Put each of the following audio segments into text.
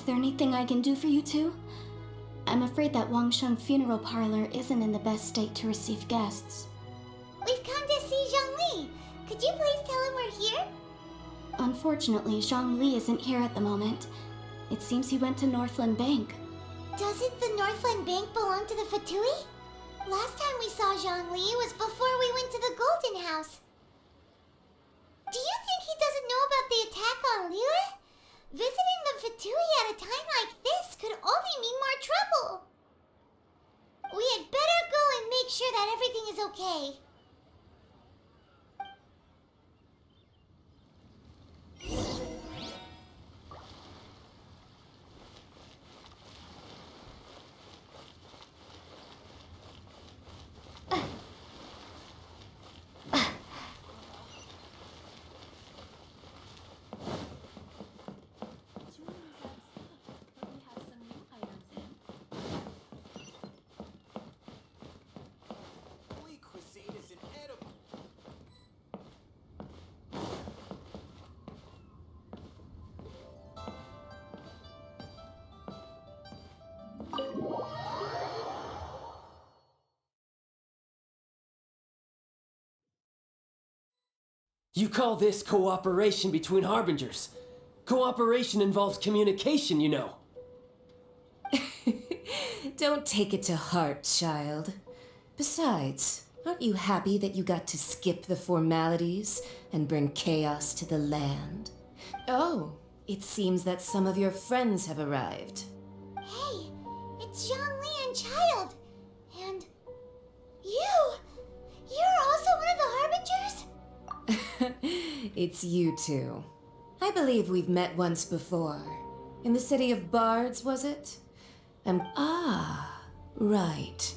there anything I can do for you two? I'm afraid that Wangsheng funeral parlor isn't in the best state to receive guests. We've come to see Zhongli. Could you please tell him we're here? Unfortunately, Zhongli isn't here at the moment. It seems he went to Northland Bank. Doesn't the Northland Bank belong to the Fatui? Last time we saw Zhongli was before we went to the Golden House. Do you think he doesn't know about the attack on Liyue? Visiting the Fatui at a time like this could only mean more trouble. We had better go and make sure that everything is okay. You call this cooperation between Harbingers? Cooperation involves communication, you know. Don't take it to heart, child. Besides, aren't you happy that you got to skip the formalities and bring chaos to the land? Oh, it seems that some of your friends have arrived. Hey, it's Zhongli and Child. And you! You're also one of the Harbingers? It's you two. I believe we've met once before. In the city of Bards, was it? Right.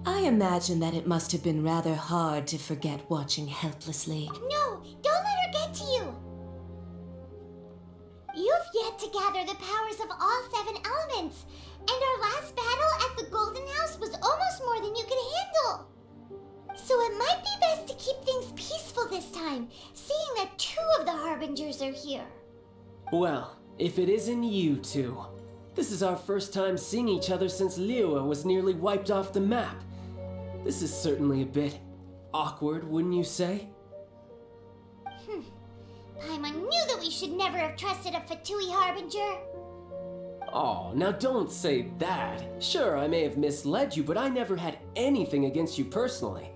I imagine that it must have been rather hard to forget watching helplessly. No, don't let her get to you! You've yet to gather the powers of all 7 elements, and our last battle at the Golden House was almost more than you could handle. So it might be best to keep things peaceful this time, seeing that 2 of the Harbingers are here. Well, if it isn't you two. This is our first time seeing each other since Liyue was nearly wiped off the map. This is certainly a bit awkward, wouldn't you say? Paimon knew that we should never have trusted a Fatui Harbinger. Oh, now don't say that. Sure, I may have misled you, but I never had anything against you personally.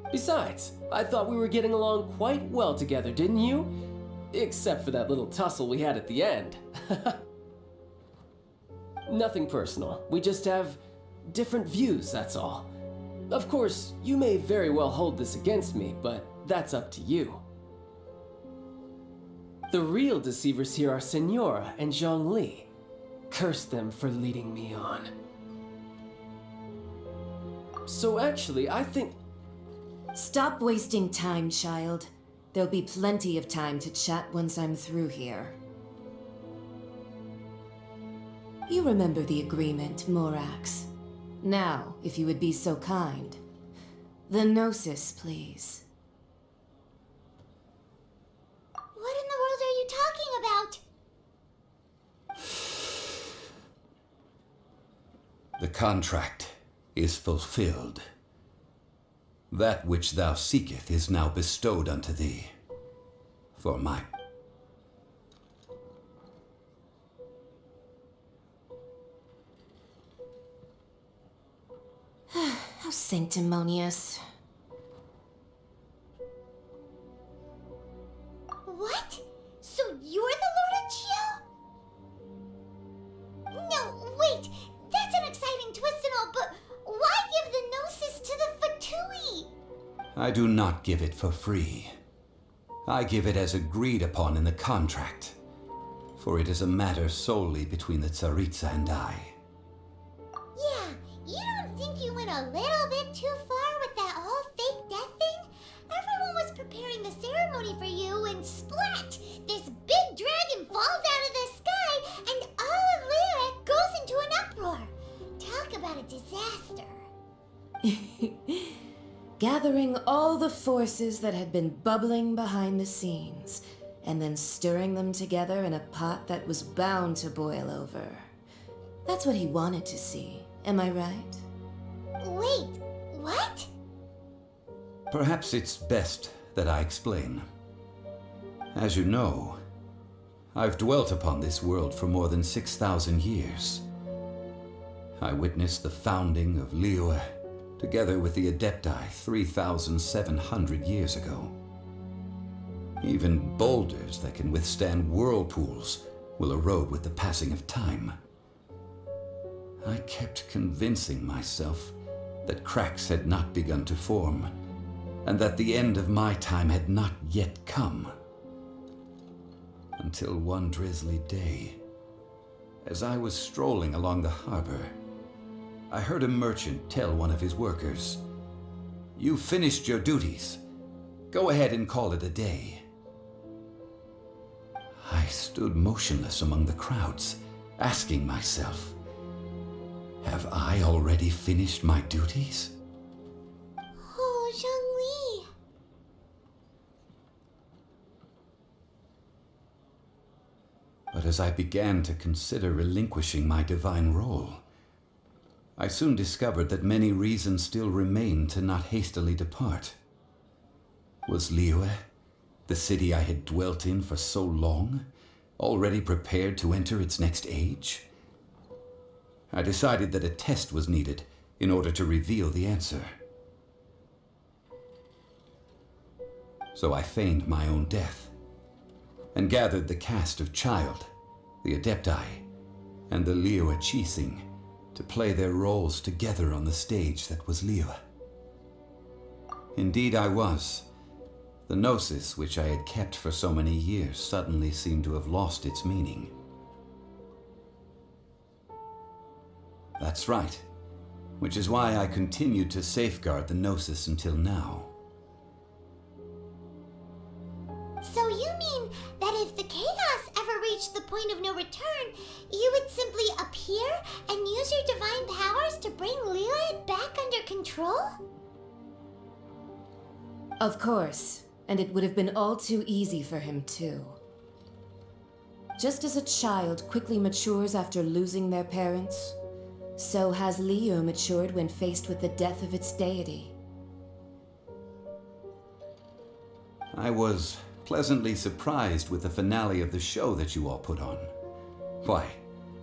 Besides, I thought we were getting along quite well together, didn't you? Except for that little tussle we had at the end. Nothing personal. We just have different views, that's all. Of course, you may very well hold this against me, but that's up to you. The real deceivers here are Senora and Zhongli. Curse them for leading me on. So actually, I think... Stop wasting time, child. There'll be plenty of time to chat once I'm through here. You remember the agreement, Morax. Now, if you would be so kind. The Gnosis, please. What in the world are you talking about? The contract is fulfilled. That which thou seeketh is now bestowed unto thee. For my... How sanctimonious. What? So you're the Lord of Chio? No, wait! That's an exciting twist and all, but why give the Gnosis to the Fatui? I do not give it for free. I give it as agreed upon in the contract, for it is a matter solely between the Tsaritsa and I. Yeah, you don't think you went a little bit too far with that whole fake death thing? Everyone was preparing the ceremony for you and splat! This big dragon falls out of the sky and all of Liyue goes into an uproar. Talk about a disaster. Gathering all the forces that had been bubbling behind the scenes and then stirring them together in a pot that was bound to boil over. That's what he wanted to see, am I right? Wait, what? Perhaps it's best that I explain. As you know, I've dwelt upon this world for more than 6,000 years. I witnessed the founding of Liyue, together with the Adepti 3,700 years ago. Even boulders that can withstand whirlpools will erode with the passing of time. I kept convincing myself that cracks had not begun to form, and that the end of my time had not yet come. Until one drizzly day, as I was strolling along the harbor, I heard a merchant tell one of his workers, "You've finished your duties. Go ahead and call it a day." I stood motionless among the crowds, asking myself, have I already finished my duties? Oh, Zhongli. But as I began to consider relinquishing my divine role, I soon discovered that many reasons still remained to not hastily depart. Was Liyue, the city I had dwelt in for so long, already prepared to enter its next age? I decided that a test was needed in order to reveal the answer. So I feigned my own death, and gathered the cast of Child, the Adepti, and the Liyue Qixing to play their roles together on the stage that was Liyue. Indeed I was. The gnosis which I had kept for so many years suddenly seemed to have lost its meaning. That's right, which is why I continued to safeguard the gnosis until now. So you mean that if the chaos ever reached the point of no return, you would simply appear and use your divine powers to bring Liyue back under control? Of course, and it would have been all too easy for him too. Just as a child quickly matures after losing their parents, so has Liyue matured when faced with the death of its deity. I was pleasantly surprised with the finale of the show that you all put on. Why,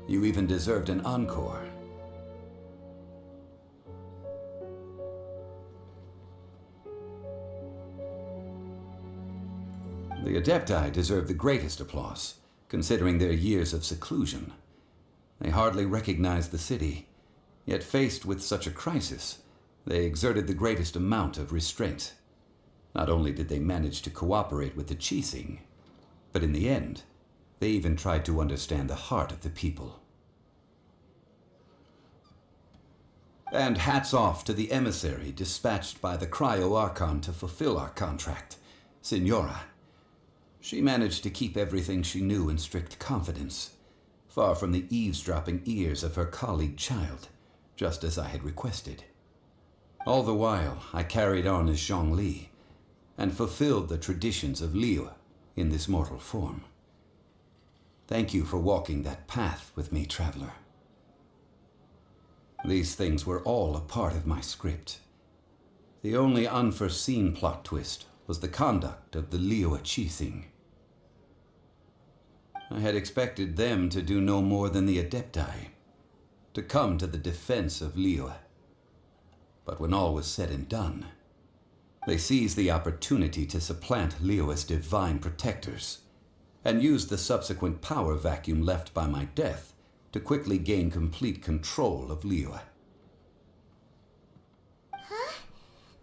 you even deserved an encore. The Adepti deserve the greatest applause, considering their years of seclusion. They hardly recognized the city, yet faced with such a crisis, they exerted the greatest amount of restraint. Not only did they manage to cooperate with the Qixing, but in the end, they even tried to understand the heart of the people. And hats off to the emissary dispatched by the Cryo-Archon to fulfill our contract, Signora. She managed to keep everything she knew in strict confidence, far from the eavesdropping ears of her colleague Child, just as I had requested. All the while, I carried on as Zhongli, and fulfilled the traditions of Liyue in this mortal form. Thank you for walking that path with me, traveler. These things were all a part of my script. The only unforeseen plot twist was the conduct of the Liyue Qixing. I had expected them to do no more than the Adepti, to come to the defense of Liyue. But when all was said and done, they seized the opportunity to supplant Liyue's divine protectors, and used the subsequent power vacuum left by my death to quickly gain complete control of Liyue. Huh?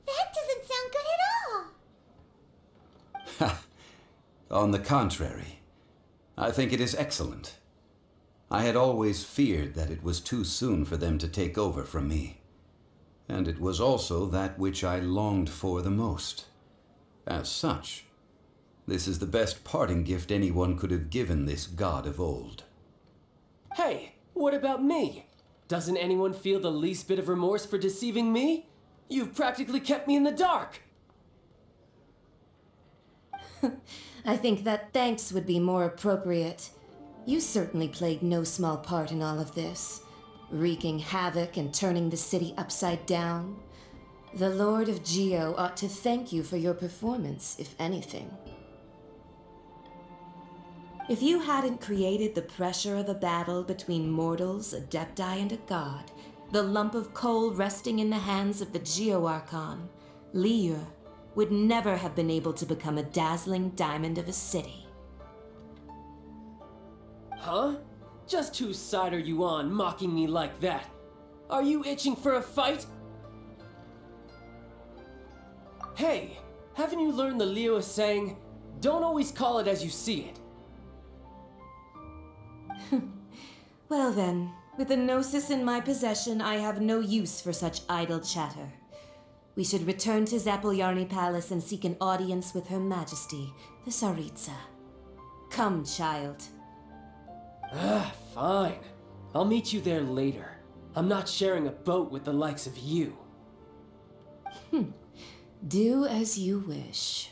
That doesn't sound good at all. On the contrary, I think it is excellent. I had always feared that it was too soon for them to take over from me. And it was also that which I longed for the most. As such, this is the best parting gift anyone could have given this god of old. Hey, what about me? Doesn't anyone feel the least bit of remorse for deceiving me? You've practically kept me in the dark! I think that thanks would be more appropriate. You certainly played no small part in all of this, wreaking havoc and turning the city upside down. The Lord of Geo ought to thank you for your performance, if anything. If you hadn't created the pressure of a battle between mortals, adepti, and a god, the lump of coal resting in the hands of the Geo Archon, Liyue, would never have been able to become a dazzling diamond of a city. Huh? Just whose side are you on, mocking me like that? Are you itching for a fight? Hey, haven't you learned the Liyue saying, don't always call it as you see it? Well then, with the Gnosis in my possession, I have no use for such idle chatter. We should return to Zapoljarny Palace and seek an audience with Her Majesty, the Tsaritsa. Come, child. Fine. I'll meet you there later. I'm not sharing a boat with the likes of you. Do as you wish.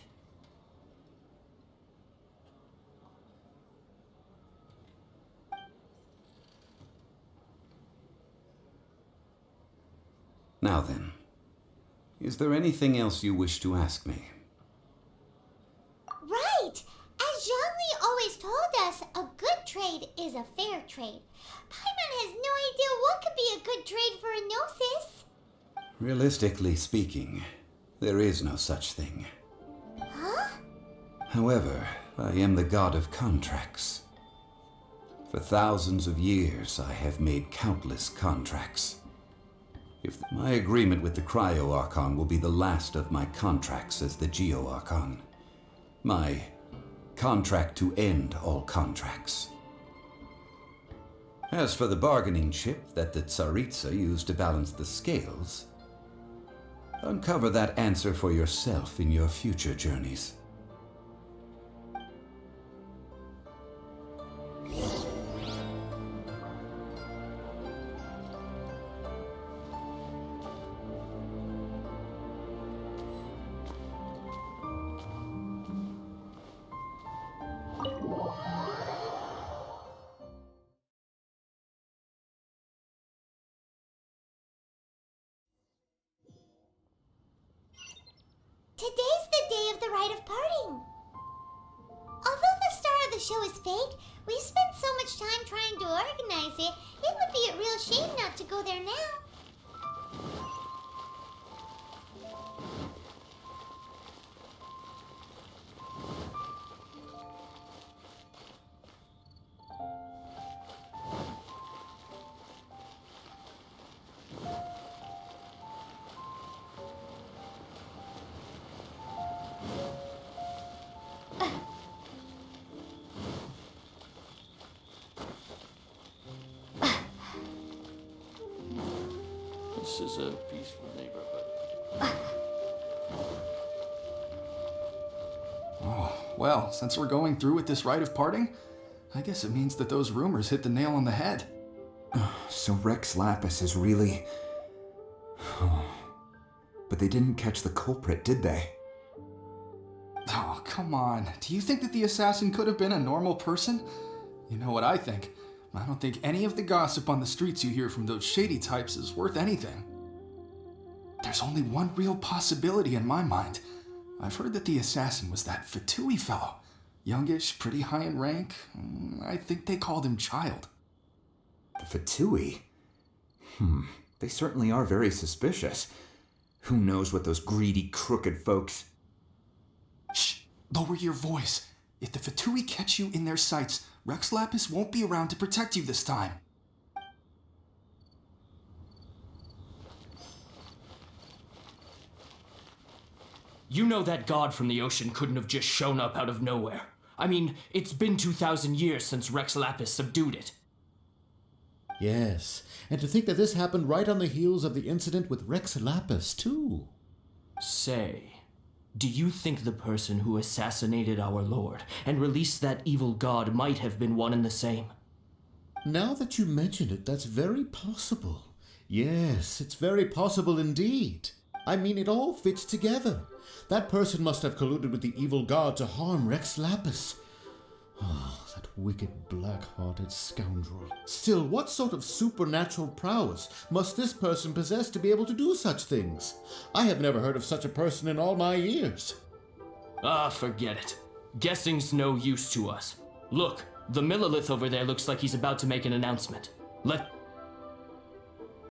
Now then, is there anything else you wish to ask me? Right! As Zhongli always told us, a good trade is a fair trade. Paimon has no idea what could be a good trade for a Gnosis. Realistically speaking, there is no such thing. Huh? However, I am the god of contracts. For thousands of years, I have made countless contracts. If my agreement with the Cryo Archon will be the last of my contracts as the Geo Archon. My contract to end all contracts. As for the bargaining chip that the Tsaritsa used to balance the scales, uncover that answer for yourself in your future journeys. Today's the day of the rite of parting. Although the star of the show is fake, we spent so much time trying to organize it, it would be a real shame not to go there now. This is a peaceful neighborhood. Oh, well, since we're going through with this rite of parting, I guess it means that those rumors hit the nail on the head. So Rex Lapis is really... But they didn't catch the culprit, did they? Oh, come on. Do you think that the assassin could have been a normal person? You know what I think. I don't think any of the gossip on the streets you hear from those shady types is worth anything. There's only one real possibility in my mind. I've heard that the assassin was that Fatui fellow. Youngish, pretty high in rank. I think they called him Child. The Fatui? They certainly are very suspicious. Who knows what those greedy, crooked folks... Shh! Lower your voice. If the Fatui catch you in their sights, Rex Lapis won't be around to protect you this time. You know that god from the ocean couldn't have just shown up out of nowhere. I mean, it's been 2,000 years since Rex Lapis subdued it. Yes, and to think that this happened right on the heels of the incident with Rex Lapis, too. Say, do you think the person who assassinated our lord and released that evil god might have been one and the same? Now that you mention it, that's very possible. Yes, it's very possible indeed. I mean, it all fits together. That person must have colluded with the evil god to harm Rex Lapis. Oh, that wicked, black-hearted scoundrel. Still, what sort of supernatural prowess must this person possess to be able to do such things? I have never heard of such a person in all my years. Ah, forget it. Guessing's no use to us. Look, the Millelith over there looks like he's about to make an announcement.